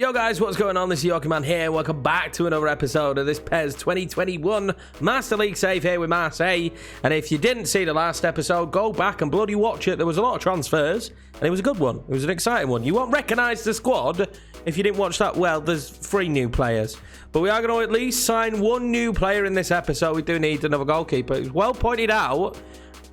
Yo guys, what's going on? This is Yorkie Man here. Welcome back to another episode of this PES 2021 Master League save here with Marseille. And if you didn't see the last episode, go back and bloody watch it. There was a lot of transfers and it was a good one. It was an exciting one. You won't recognize the squad if you didn't watch that. Well, there's 3 new players, but we are going to at least sign 1 new player in this episode. We do need another goalkeeper. It was well pointed out,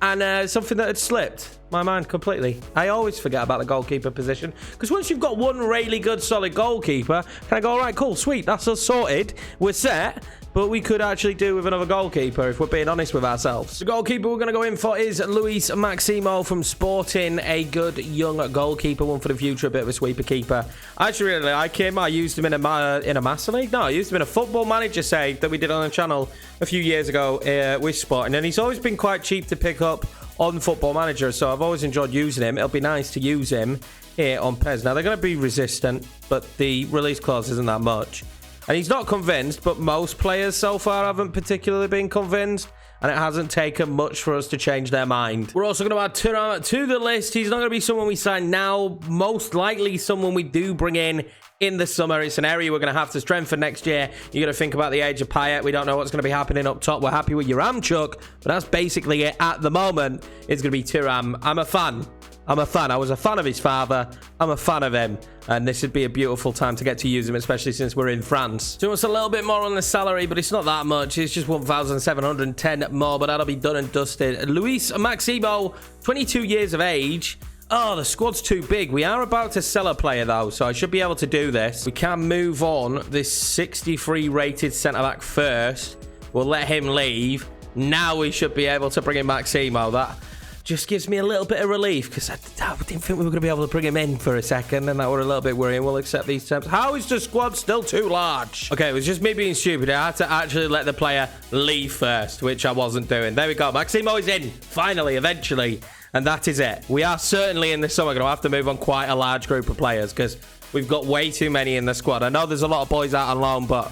and something that had slipped my mind completely. I always forget about the goalkeeper position, because once you've got one really good solid goalkeeper, can I go, all right, cool, sweet, that's us sorted, we're set. But we could actually do with another goalkeeper if we're being honest with ourselves. The goalkeeper we're going to go in for is Luis Maximo from Sporting. A good young goalkeeper, one for the future, a bit of a sweeper keeper. I actually really like him. I used him in a Master League. No, I used him in a Football Manager save that we did on the channel a few years ago with Sporting. And he's always been quite cheap to pick up on Football Manager, so I've always enjoyed using him. It'll be nice to use him here on PES. Now, they're going to be resistant, but the release clause isn't that much. And he's not convinced, but most players so far haven't particularly been convinced, and it hasn't taken much for us to change their mind. We're also going to add Thuram to the list. He's not going to be someone we sign now, most likely someone we do bring in the summer. It's an area we're going to have to strengthen next year. You're going to think about the age of Payet. We don't know what's going to be happening up top. We're happy with Yaramchuk, but that's basically it at the moment. It's going to be Thuram. I'm a fan. I was a fan of his father. I'm a fan of him. And this would be a beautiful time to get to use him, especially since we're in France. So it's a little bit more on the salary, but it's not that much. It's just 1,710 more, but that'll be done and dusted. Luis Maximo, 22 years of age. Oh, the squad's too big. We are about to sell a player, though, so I should be able to do this. We can move on this 63 rated centre-back first. We'll let him leave. Now we should be able to bring in Maximo. That just gives me a little bit of relief, because I didn't think we were going to be able to bring him in for a second, and that were a little bit worrying. We'll accept these terms. How is the squad still too large? Okay, it was just me being stupid. I had to actually let the player leave first, which I wasn't doing. There we go. Maximo is in. Finally, eventually. And that is it. We are certainly in this summer going to have to move on quite a large group of players, because we've got way too many in the squad. I know there's a lot of boys out on loan, but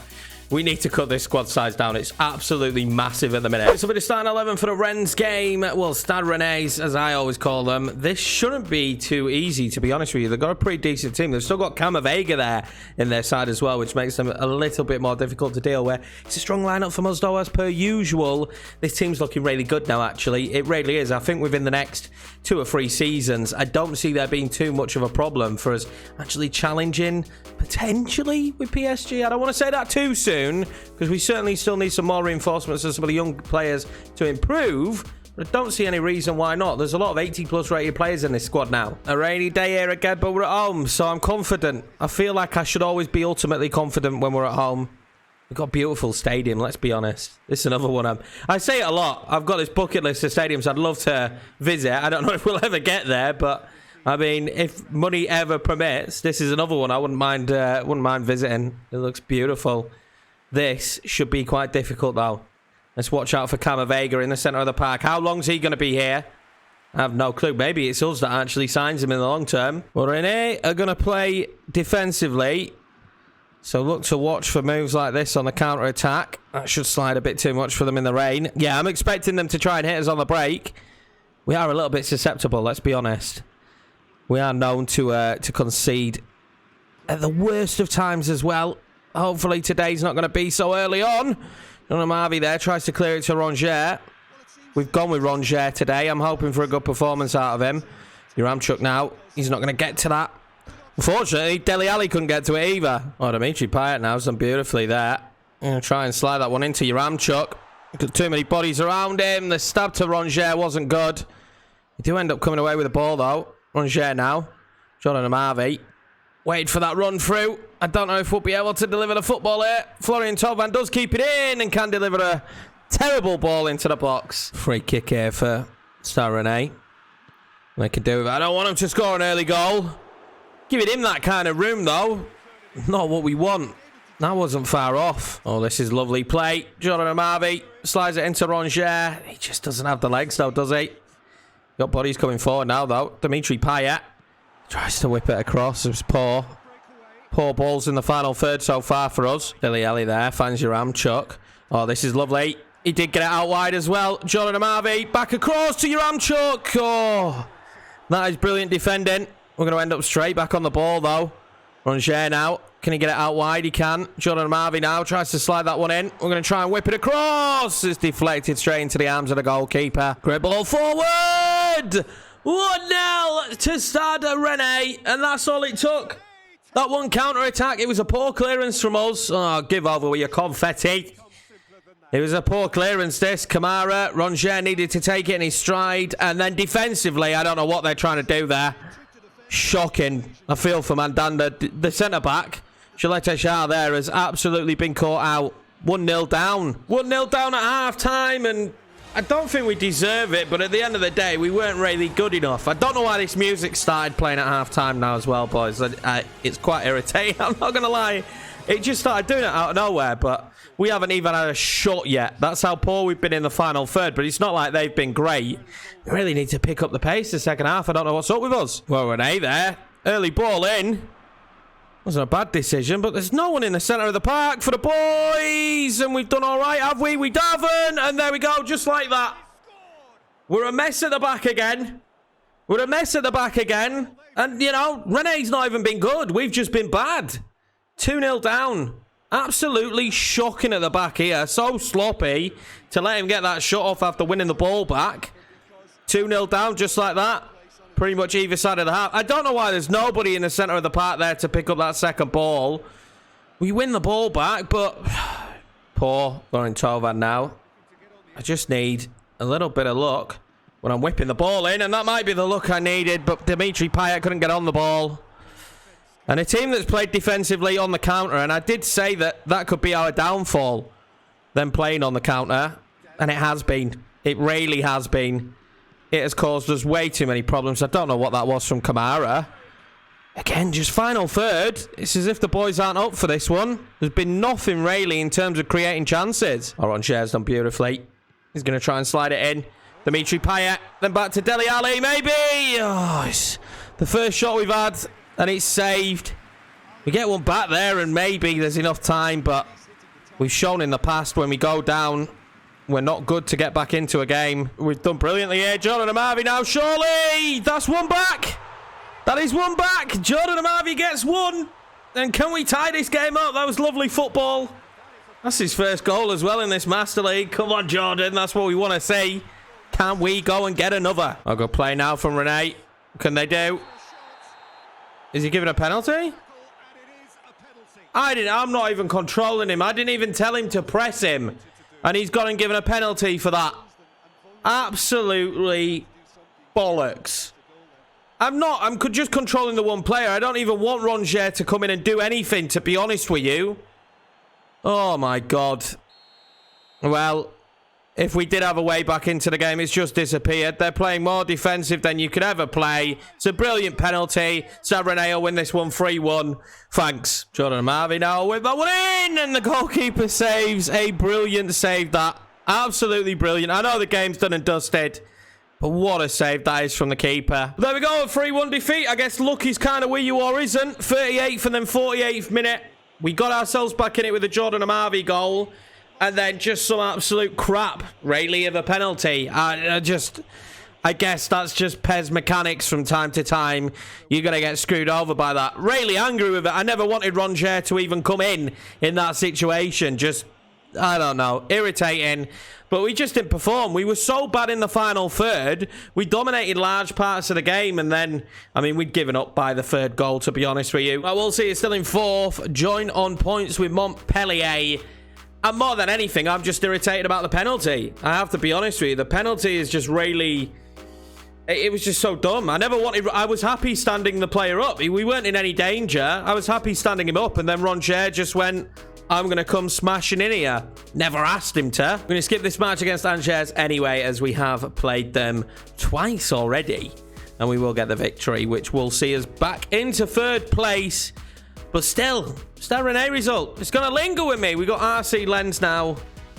we need to cut this squad size down. It's absolutely massive at the minute. So we're the starting 11 for the Rennes game. Well, Stade Rennais, as I always call them. This shouldn't be too easy, to be honest with you. They've got a pretty decent team. They've still got Vega there in their side as well, which makes them a little bit more difficult to deal with. It's a strong lineup for us, though, as per usual. This team's looking really good now, actually. It really is. I think within the next 2 or 3 seasons, I don't see there being too much of a problem for us actually challenging potentially with PSG. I don't want to say that too soon, because we certainly still need some more reinforcements and some of the young players to improve, but I don't see any reason why not. There's a lot of 80+ rated players in this squad now. A rainy day here again, but we're at home, so I'm confident. I feel like I should always be ultimately confident when we're at home. We've got a beautiful stadium, let's be honest. This is another one. I say it a lot. I've got this bucket list of stadiums I'd love to visit. I don't know if we'll ever get there, but I mean, if money ever permits, this is another one I wouldn't mind visiting. It looks beautiful. This should be quite difficult, though. Let's watch out for Vega in the centre of the park. How long's he going to be here? I have no clue. Maybe it's us that actually signs him in the long term. Well, Rene are going to play defensively, so look to watch for moves like this on the counter-attack. That should slide a bit too much for them in the rain. Yeah, I'm expecting them to try and hit us on the break. We are a little bit susceptible, let's be honest. We are known to concede at the worst of times as well. Hopefully today's not going to be so early on. Marvi there tries to clear it to Rongier. We've gone with Rongier today. I'm hoping for a good performance out of him. Yaramchuk now. He's not going to get to that. Unfortunately, Dele Alli couldn't get to it either. Oh, Dimitri Payet now has done beautifully there. I'm going to try and slide that one into Yaramchuk. Got too many bodies around him. The stab to Rongier wasn't good. He do end up coming away with the ball, though. Rongier now. Jordan Marvi. Wait for that run through. I don't know if we'll be able to deliver the football here. Florian Thauvin does keep it in and can deliver a terrible ball into the box. Free kick here for Stade Rennais. They can do it. I don't want him to score an early goal. Giving him that kind of room, though. Not what we want. That wasn't far off. Oh, this is lovely play. Jordan Marvi slides it into Rongier. He just doesn't have the legs, though, does he? Got bodies coming forward now, though. Dimitri Payet tries to whip it across. It was poor. Poor balls in the final third so far for us. Dele Alli there finds Yaramchuk. Oh, this is lovely. He did get it out wide as well. Jordan Marvi back across to Yaramchuk. Oh, that is brilliant defending. We're going to end up straight back on the ball, though. Rongier now. Can he get it out wide? He can. Jordan Marvey now tries to slide that one in. We're going to try and whip it across. It's deflected straight into the arms of the goalkeeper. Great ball forward. 1-0 to Stade Rennais. And that's all it took. That one counter-attack. It was a poor clearance from us. Oh, give over with your confetti. It was a poor clearance, this. Kamara, Rongier needed to take it in his stride. And then defensively, I don't know what they're trying to do there. Shocking. I feel for Mandanda. The centre-back, Gillette Shah there, has absolutely been caught out. 1-0 down. 1-0 down at half-time, and I don't think we deserve it, but at the end of the day, we weren't really good enough. I don't know why this music started playing at half-time now as well, boys. It's quite irritating, I'm not going to lie. It just started doing it out of nowhere, but we haven't even had a shot yet. That's how poor we've been in the final third, but it's not like they've been great. We really need to pick up the pace the second half. I don't know what's up with us. Well, Rene there. Early ball in. Wasn't a bad decision, but there's no one in the centre of the park for the boys. And we've done all right, have we? We haven't. And there we go, just like that. We're a mess at the back again. We're a mess at the back again. And, you know, Rene's not even been good. We've just been bad. 2-0 down. Absolutely shocking at the back here. So sloppy to let him get that shot off after winning the ball back. 2-0 down, just like that. Pretty much either side of the half. I don't know why there's nobody in the centre of the park there to pick up that second ball. We win the ball back, but poor Lauren Tovan now. I just need a little bit of luck when I'm whipping the ball in, and that might be the luck I needed, but Dimitri Payet couldn't get on the ball. And a team that's played defensively on the counter, and I did say that that could be our downfall, them playing on the counter, and it has been. It really has been. It has caused us way too many problems. I don't know what that was from Kamara. Again, just final third. It's as if the boys aren't up for this one. There's been nothing really in terms of creating chances. Ronger's done beautifully. He's going to try and slide it in. Dimitri Payet. Then back to Dele Alli, maybe. Oh, it's the first shot we've had, and it's saved. We get one back there, and maybe there's enough time, but we've shown in the past when we go down, we're not good to get back into a game. We've done brilliantly here. Jordan Amavi now, surely. That's one back. That is one back. Jordan Amavi gets one. And can we tie this game up? That was lovely football. That's his first goal as well in this Master League. Come on, Jordan. That's what we want to see. Can we go and get another? I'll go play now from Rene. Can they do? Is he giving a penalty? I'm not even controlling him. I didn't even tell him to press him. And he's gone and given a penalty for that. Absolutely bollocks. I'm just controlling the one player. I don't even want Rongier to come in and do anything, to be honest with you. Oh, my God. Well, if we did have a way back into the game, it's just disappeared. They're playing more defensive than you could ever play. It's a brilliant penalty. Stade Rennais will win this one 3-1. Thanks. Jordan Marvey now with that one in. And the goalkeeper saves a brilliant save that. Absolutely brilliant. I know the game's done and dusted, but what a save that is from the keeper. There we go. A 3-1 defeat. I guess luck is kind of where you or isn't. 38th and then 48th minute. We got ourselves back in it with a Jordan Amavi goal. And then just some absolute crap, really, of a penalty. I guess that's just PES mechanics from time to time. You're going to get screwed over by that. Really angry with it. I never wanted Rongier to even come in that situation. Just, I don't know, irritating. But we just didn't perform. We were so bad in the final third. We dominated large parts of the game. And then, I mean, we'd given up by the third goal, to be honest with you. I will see you still in fourth. Joint on points with Montpellier. And more than anything, I'm just irritated about the penalty. I have to be honest with you. The penalty is just really... It was just so dumb. I was happy standing the player up. We weren't in any danger. I was happy standing him up. And then Rongier just went, I'm going to come smashing in here. Never asked him to. I'm going to skip this match against Angers anyway, as we have played them twice already. And we will get the victory, which will see us back into third place. But still, Stade Rennais result. It's going to linger with me. We got RC Lens now.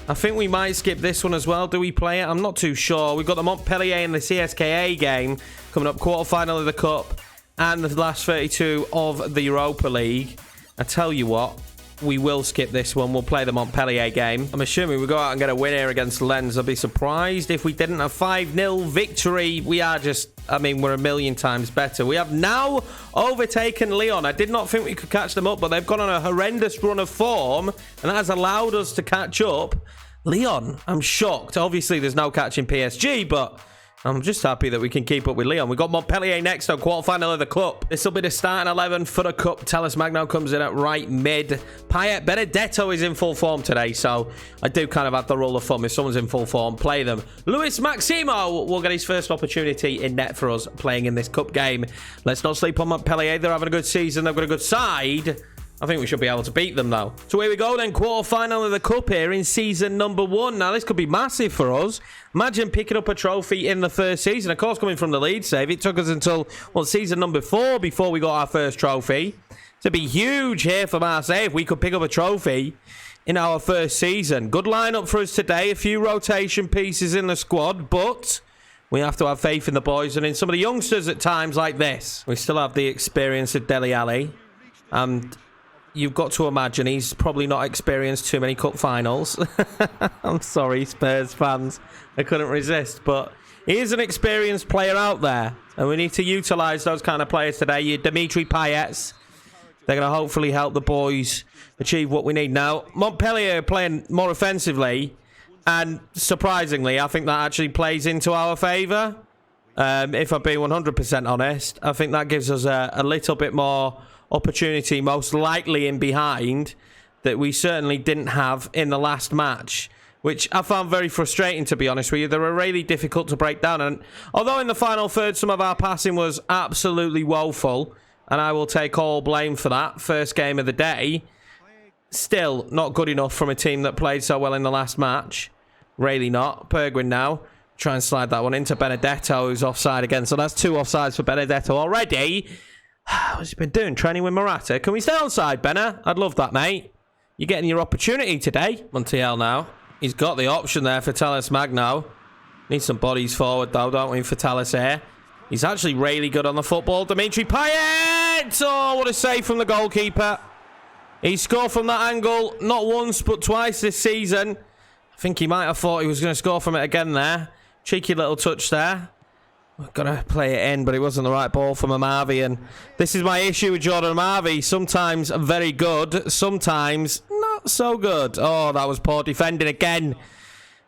I think we might skip this one as well. Do we play it? I'm not too sure. We've got the Montpellier and the CSKA game coming up. Quarterfinal of the Cup and the last 32 of the Europa League. I tell you what, we will skip this one. We'll play the Montpellier game. I'm assuming we go out and get a win here against Lens. I'd be surprised if we didn't. A 5-0 victory. We are just, I mean, we're a million times better. We have now overtaken Lyon. I did not think we could catch them up, but they've gone on a horrendous run of form, and that has allowed us to catch up. Lyon, I'm shocked. Obviously, there's no catching PSG, but I'm just happy that we can keep up with Lyon. We've got Montpellier next on quarterfinal of the Cup. This will be the starting 11 for the Cup. Talles Magno comes in at right mid. Payet Benedetto is in full form today, so I do kind of have the rule of thumb. If someone's in full form, play them. Luis Maximo will get his first opportunity in net for us playing in this Cup game. Let's not sleep on Montpellier. They're having a good season. They've got a good side. I think we should be able to beat them, though. So here we go, then. Quarter-final of the Cup here in season number 1. Now, this could be massive for us. Imagine picking up a trophy in the first season. Of course, coming from the lead save. It took us until, well, season number 4 before we got our first trophy. It'd be huge here for Marseille if we could pick up a trophy in our first season. Good lineup for us today. A few rotation pieces in the squad, but we have to have faith in the boys and in some of the youngsters at times like this. We still have the experience of Dele Alli. And you've got to imagine he's probably not experienced too many cup finals. I'm sorry, Spurs fans. I couldn't resist. But he is an experienced player out there. And we need to utilise those kind of players today. Your Dimitri Payets. They're going to hopefully help the boys achieve what we need. Now, Montpellier are playing more offensively. And surprisingly, I think that actually plays into our favour. If I'm being 100% honest. I think that gives us a little bit more opportunity, most likely in behind, that we certainly didn't have in the last match, which I found very frustrating, to be honest with you. They were really difficult to break down, and although in the final third some of our passing was absolutely woeful, and I will take all blame for that, first game of the day, still not good enough from a team that played so well in the last match. Really not. Perguin now, try and slide that one into Benedetto, who's offside again, so that's 2 offsides for Benedetto already. What's he been doing? Training with Morata? Can we stay on side, Benna? I'd love that, mate. You're getting your opportunity today. Montiel now. He's got the option there for Talles Magno. Need some bodies forward, though, don't we, for Talles here? He's actually really good on the football. Dimitri Payet! Oh, what a save from the goalkeeper. He scored from that angle, not once, but twice this season. I think he might have thought he was going to score from it again there. Cheeky little touch there. We've got to play it in, but it wasn't the right ball from Amavi. And this is my issue with Jordan Amavi. Sometimes very good, sometimes not so good. Oh, that was poor defending again.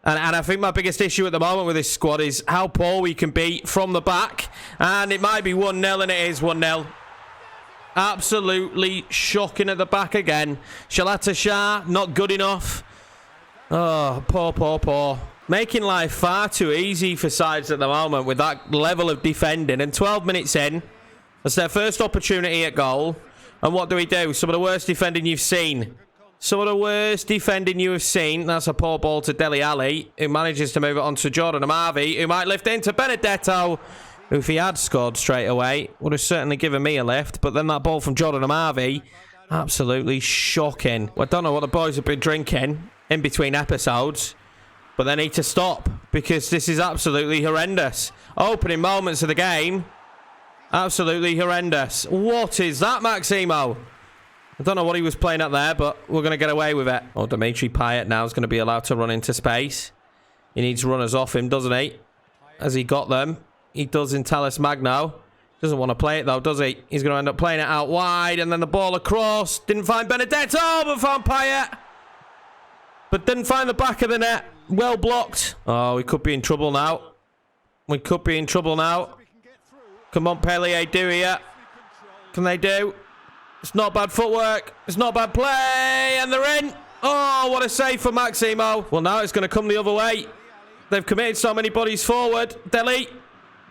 And I think my biggest issue at the moment with this squad is how poor we can be from the back. And it might be 1-0, and it is 1-0. Absolutely shocking at the back again. Shalata Shah, not good enough. Oh, poor. Making life far too easy for sides at the moment with that level of defending. And 12 minutes in, that's their first opportunity at goal. And what do? Some of the worst defending you've seen. Some of the worst defending you have seen. That's a poor ball to Dele Alli, who manages to move it on to Jordan Amavi, who might lift into Benedetto, who, if he had scored straight away, would have certainly given me a lift. But then that ball from Jordan Amavi, absolutely shocking. I don't know what the boys have been drinking in between episodes, but they need to stop, because this is absolutely horrendous. Opening moments of the game, absolutely horrendous. What is that, Maximo? I don't know what he was playing at there, but we're going to get away with it. Oh, Dimitri Payet now is going to be allowed to run into space. He needs runners off him, doesn't he? Has he got them? He does in Talles Magno. Doesn't want to play it, though, does he? He's going to end up playing it out wide, and then the ball across. Didn't find Benedetto, but found Payet. But didn't find the back of the net. Well blocked. Oh, we could be in trouble now. We could be in trouble now. Can Montpellier do here? Can they do? It's not bad footwork. It's not bad play. And they're in. Oh, what a save for Maximo. Well, now it's going to come the other way. They've committed so many bodies forward. Dele.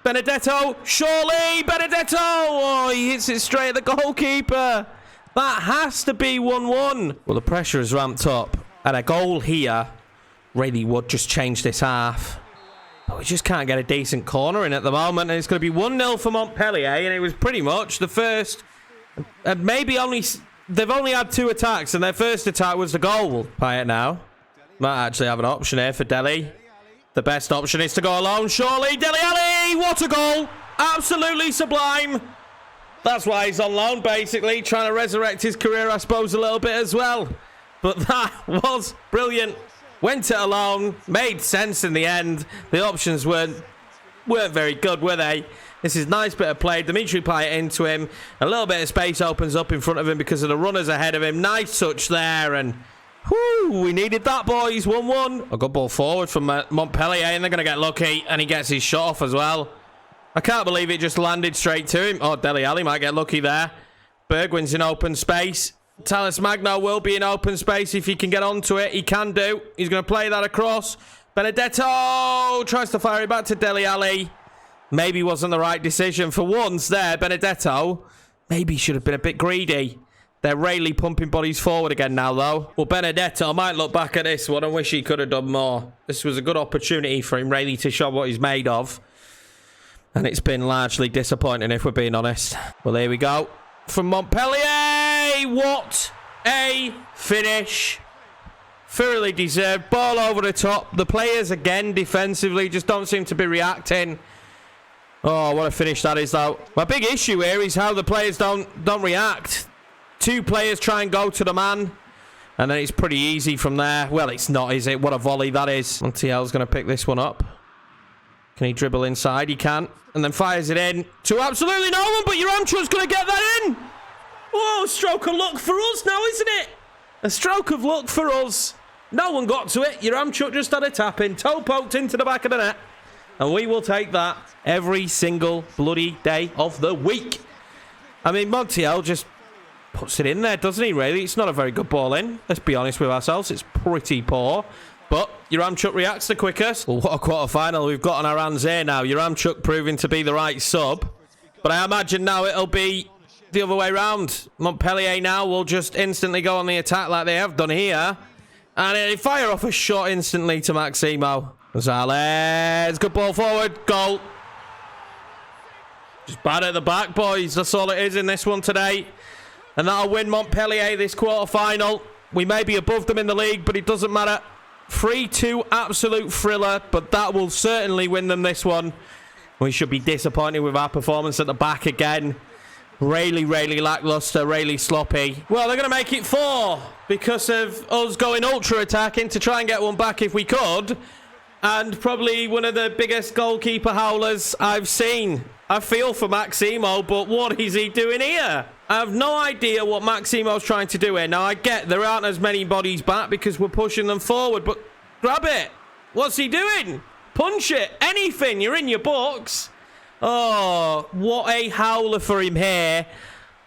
Benedetto. Surely. Benedetto. Oh, he hits it straight at the goalkeeper. That has to be 1-1. Well, the pressure is ramped up. And a goal here really would just change this half. But we just can't get a decent corner in at the moment. And it's going to be 1-0 for Montpellier. And it was pretty much the first. And maybe they've only had 2 attacks. And their first attack was the goal. Payet now. Might actually have an option here for Dele. The best option is to go alone. Surely. Dele Alli. What a goal. Absolutely sublime. That's why he's on loan, basically. Trying to resurrect his career, I suppose, a little bit as well. But that was brilliant. Went it alone. Made sense in the end. The options weren't very good, were they? This is nice bit of play. Dimitri Payet into him. A little bit of space opens up in front of him because of the runners ahead of him. Nice touch there. And whoo, we needed that, boys. 1-1. A good ball forward from Montpellier. And they're going to get lucky. And he gets his shot off as well. I can't believe it just landed straight to him. Oh, Dele Alli might get lucky there. Bergwijn's in open space. Talles Magno will be in open space if he can get onto it. He can do. He's going to play that across. Benedetto tries to fire it back to Dele Alli. Maybe wasn't the right decision for once there. Benedetto maybe should have been a bit greedy. They're really pumping bodies forward again now, though. Well, Benedetto might look back at this one and wish he could have done more. This was a good opportunity for him, really, to show what he's made of. And it's been largely disappointing, if we're being honest. Well, here we go. From Montpellier. What a finish. Thoroughly deserved. Ball over the top. The players, again, defensively, just don't seem to be reacting. Oh, what a finish that is, though. My big issue here is how the players don't react. Two players try and go to the man. And then it's pretty easy from there. Well, it's not, is it? What a volley that is. Montiel's going to pick this one up. Can he dribble inside? He can. And then fires it in to absolutely no one, but Yaramchuk's going to get that in. Whoa, stroke of luck for us now, isn't it? A stroke of luck for us. No one got to it. Yaramchuk just had a tap in. Toe poked into the back of the net. And we will take that every single bloody day of the week. I mean, Montiel just puts it in there, doesn't he, really? It's not a very good ball in. Let's be honest with ourselves. It's pretty poor. But Yaramchuk reacts the quickest. Well, what a quarter-final we've got on our hands here now. Yaramchuk proving to be the right sub. But I imagine now it'll be the other way round. Montpellier now will just instantly go on the attack like they have done here. And they fire off a shot instantly to Maximo. Gonzalez, good ball forward. Goal. Just bad at the back, boys. That's all it is in this one today. And that'll win Montpellier this quarter-final. We may be above them in the league, but it doesn't matter. 3-2 absolute thriller, but that will certainly win them this one. We should be disappointed with our performance at the back again. Really lackluster, really sloppy. Well, they're going to make it 4 because of us going ultra attacking to try and get one back if we could. And probably one of the biggest goalkeeper howlers I've seen. I feel for Maximo, but what is he doing here? I have no idea what Maximo's trying to do here. Now, I get there aren't as many bodies back because we're pushing them forward, but grab it. What's he doing? Punch it. Anything. You're in your box. Oh, what a howler for him here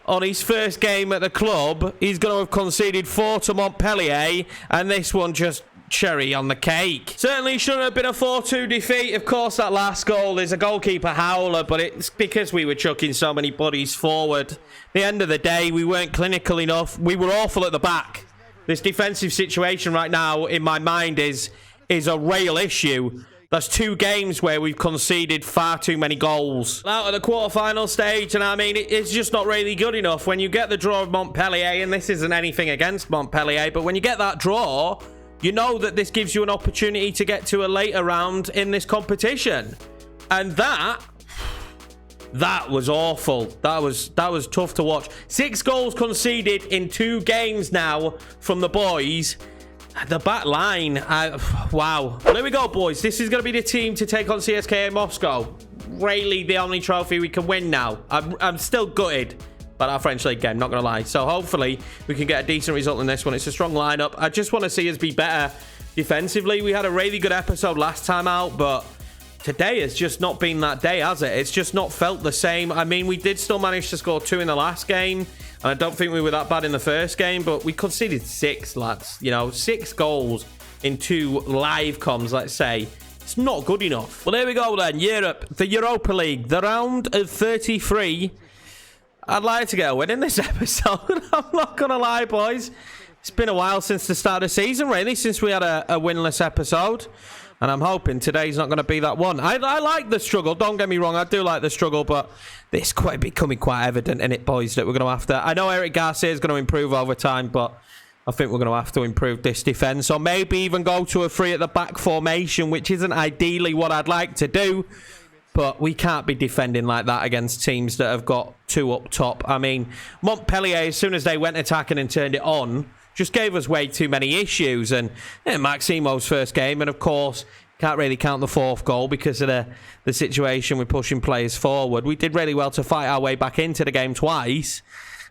on his first game at the club. He's going to have conceded 4 to Montpellier, and this one just cherry on the cake. Certainly shouldn't have been a 4-2 defeat. Of course, that last goal is a goalkeeper howler, but it's because we were chucking so many bodies forward. At the end of the day, we weren't clinical enough. We were awful at the back. This defensive situation right now, in my mind, is a real issue. That's 2 games where we've conceded far too many goals. Out at the quarter-final stage, and I mean, it's just not really good enough. When you get the draw of Montpellier, and this isn't anything against Montpellier, but when you get that draw, you know that this gives you an opportunity to get to a later round in this competition. And that was awful. That was tough to watch. 6 goals conceded in 2 games now from the boys. The back line, wow. Well, here we go, boys. This is going to be the team to take on CSKA Moscow. Really the only trophy we can win now. I'm still gutted about our French League game, not going to lie. So hopefully we can get a decent result in this one. It's a strong lineup. I just want to see us be better defensively. We had a really good episode last time out, but today has just not been that day, has it? It's just not felt the same. I mean, we did still manage to score 2 in the last game, and I don't think we were that bad in the first game, but we conceded 6, lads. You know, 6 goals in 2 live comms, let's say. It's not good enough. Well, there we go then. Europe, the Europa League, the round of 33. I'd like to get a win in this episode. I'm not going to lie, boys. It's been a while since the start of the season, really, since we had a winless episode. And I'm hoping today's not going to be that one. I like the struggle. Don't get me wrong. I do like the struggle, but it's becoming quite evident in it, boys, that we're going to have to... I know Eric Garcia is going to improve over time, but I think we're going to have to improve this defence. Or maybe even go to a 3 at the back formation, which isn't ideally what I'd like to do. But we can't be defending like that against teams that have got two up top. I mean, Montpellier, as soon as they went attacking and turned it on, just gave us way too many issues. And Maximo's first game, and of course, can't really count the fourth goal because of the situation with pushing players forward. We did really well to fight our way back into the game twice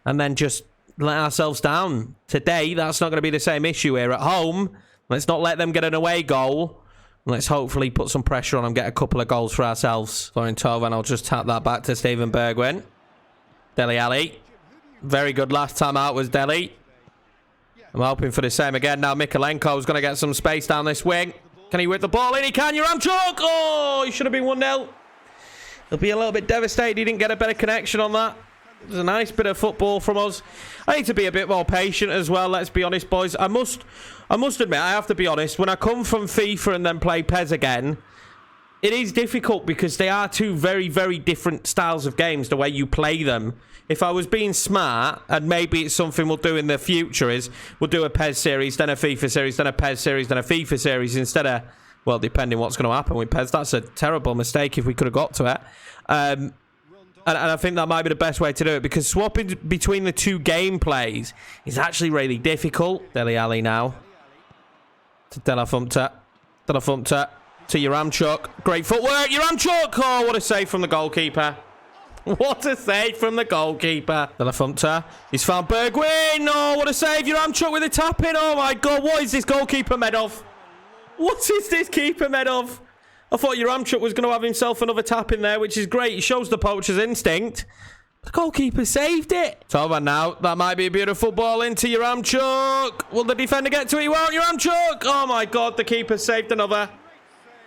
and then just let ourselves down. Today, that's not going to be the same issue here at home. Let's not let them get an away goal. Let's hopefully put some pressure on them, get a couple of goals for ourselves. Florian Thauvin, I'll just tap that back to Steven Bergwijn. Dele Alli. Very good last time out was Dele. I'm hoping for the same again. Now Mikalenko's going to get some space down this wing. Can he whip the ball in? He can. Yaramchuk! Oh, he should have been 1-0. He'll be a little bit devastated he didn't get a better connection on that. It was a nice bit of football from us. I need to be a bit more patient as well, let's be honest, boys. I must admit, I have to be honest, when I come from FIFA and then play PES again, it is difficult because they are two very, very different styles of games, the way you play them. If I was being smart, and maybe it's something we'll do in the future, is we'll do a PES series, then a FIFA series, then a PES series, then a FIFA series, instead of, well, depending what's going to happen with PES. That's a terrible mistake if we could have got to it. And I think that might be the best way to do it, because swapping between the two gameplays is actually really difficult. Dele Alli now. To De La Fuente. De La Fuente. To Yaramchuk. Great footwork. Yaramchuk! Oh, what a save from the goalkeeper. What a save from the goalkeeper. De La Fuente. He's found Bergwijn. Oh, what a save. Yaramchuk with a tap in. Oh, my God. What is this goalkeeper made of? What is this keeper made of? I thought Yaramchuk was going to have himself another tap in there, which is great. It shows the poacher's instinct. The goalkeeper saved it. Thauvin now. That might be a beautiful ball into Yaramchuk. Will the defender get to it? He won't. Yaramchuk. Oh, my God. The keeper saved another.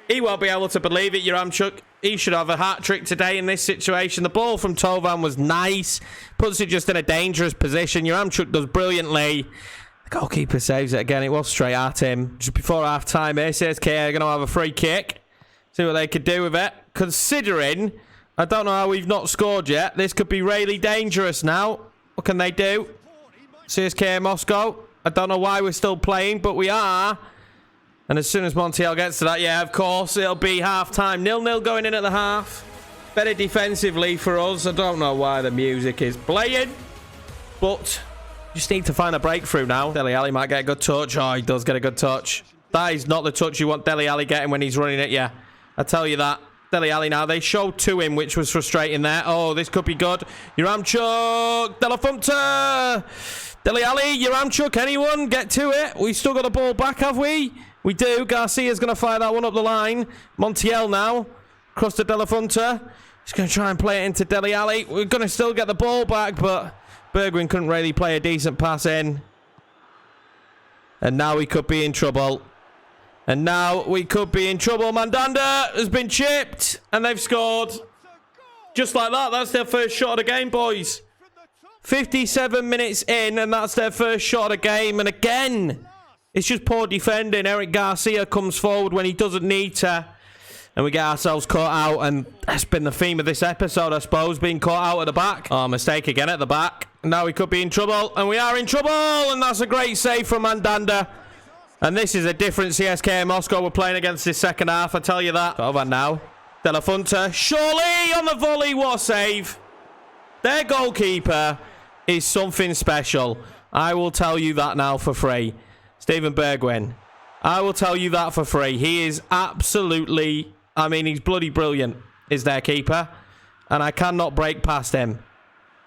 He won't be able to believe it, Yaramchuk. He should have a hat-trick today in this situation. The ball from Thauvin was nice. Puts it just in a dangerous position. Yaramchuk does brilliantly. The goalkeeper saves it again. It was straight at him. Just before half-time here, CSK are going to have a free kick. See what they could do with it. Considering, I don't know how we've not scored yet. This could be really dangerous now. What can they do? CSK Moscow. I don't know why we're still playing, but we are. And as soon as Montiel gets to that, yeah, of course, it'll be half-time. 0-0 going in at the half. Better defensively for us. I don't know why the music is playing, but just need to find a breakthrough now. Dele Alli might get a good touch. Oh, he does get a good touch. That is not the touch you want Dele Alli getting when he's running at you. I tell you that. Dele Alli now. They showed to him, which was frustrating there. Oh, this could be good. Yaramchuk. De La Fuente. Dele Alli. Yaramchuk. Anyone? Get to it. We still got the ball back, have we? We do. Garcia's going to fire that one up the line. Montiel now. Across to De La Fuente. He's going to try and play it into Dele Alli. We're going to still get the ball back, but Bergwijn couldn't really play a decent pass in. And now we could be in trouble. And now we could be in trouble. Mandanda has been chipped. And they've scored. Just like that. That's their first shot of the game, boys. 57 minutes in. And that's their first shot of the game. And again, it's just poor defending. Eric Garcia comes forward when he doesn't need to. And we get ourselves caught out. And that's been the theme of this episode, I suppose. Being caught out at the back. Oh, mistake again at the back. Now we could be in trouble. And we are in trouble. And that's a great save from Mandanda. And this is a different CSK Moscow we're playing against this second half, I tell you that. Over now. De La Fuente. Surely on the volley. What a save. Their goalkeeper is something special. I will tell you that now for free. Steven Bergwijn. I will tell you that for free. He is absolutely... I mean, he's bloody brilliant, is their keeper. And I cannot break past him.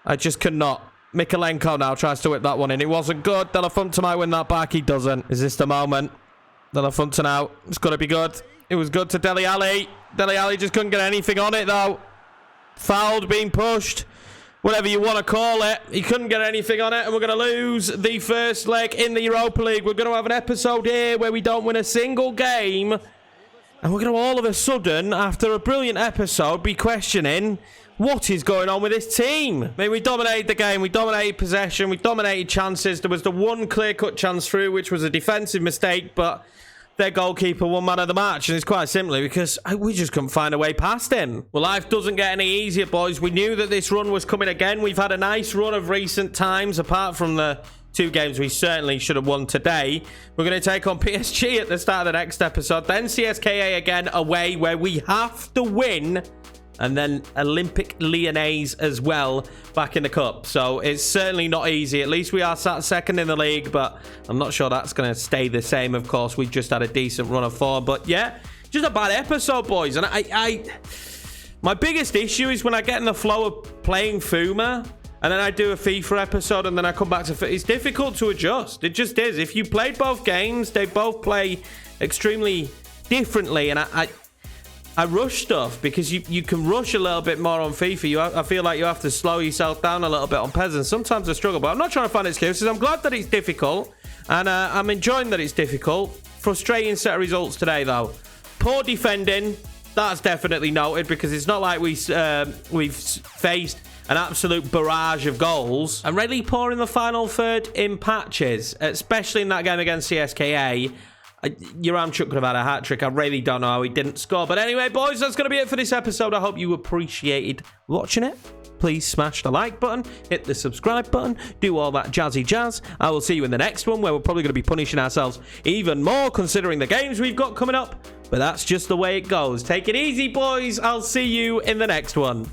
I just cannot. Mikalenko now tries to whip that one in. It wasn't good. De La Fuente might win that back. He doesn't. Is this the moment? De La Fuente now. It's got to be good. It was good to Dele Alli. Dele Alli just couldn't get anything on it, though. Fouled, being pushed. Whatever you want to call it. He couldn't get anything on it. And we're going to lose the first leg in the Europa League. We're going to have an episode here where we don't win a single game. And we're going to all of a sudden, after a brilliant episode, be questioning... what is going on with this team? I mean, we dominated the game. We dominated possession. We dominated chances. There was the one clear-cut chance through, which was a defensive mistake, but their goalkeeper won man of the match. And it's quite simply because we just couldn't find a way past him. Well, life doesn't get any easier, boys. We knew that this run was coming again. We've had a nice run of recent times, apart from the 2 games we certainly should have won today. We're going to take on PSG at the start of the next episode. Then CSKA again away, where we have to win and then Olympic Lyonnais as well back in the cup. So it's certainly not easy. At least we are sat second in the league, but I'm not sure that's going to stay the same. Of course, we've just had a decent run of form, but yeah, just a bad episode, boys. And my biggest issue is when I get in the flow of playing FUMA, and then I do a FIFA episode, and then I come back to FIFA. It's difficult to adjust. It just is. If you played both games, they both play extremely differently, and I rush stuff because you can rush a little bit more on FIFA. I feel like you have to slow yourself down a little bit on PES, and sometimes I struggle, but I'm not trying to find excuses. I'm glad that it's difficult, and I'm enjoying that it's difficult. Frustrating set of results today, though. Poor defending, that's definitely noted, because it's not like we've faced an absolute barrage of goals. And really poor in the final third in patches, especially in that game against CSKA. Yaramchuk could have had a hat-trick. I really don't know how he didn't score. But anyway, boys, that's going to be it for this episode. I hope you appreciated watching it. Please smash the like button, hit the subscribe button, do all that jazzy jazz. I will see you in the next one, where we're probably going to be punishing ourselves even more, considering the games we've got coming up. But that's just the way it goes. Take it easy, boys. I'll see you in the next one.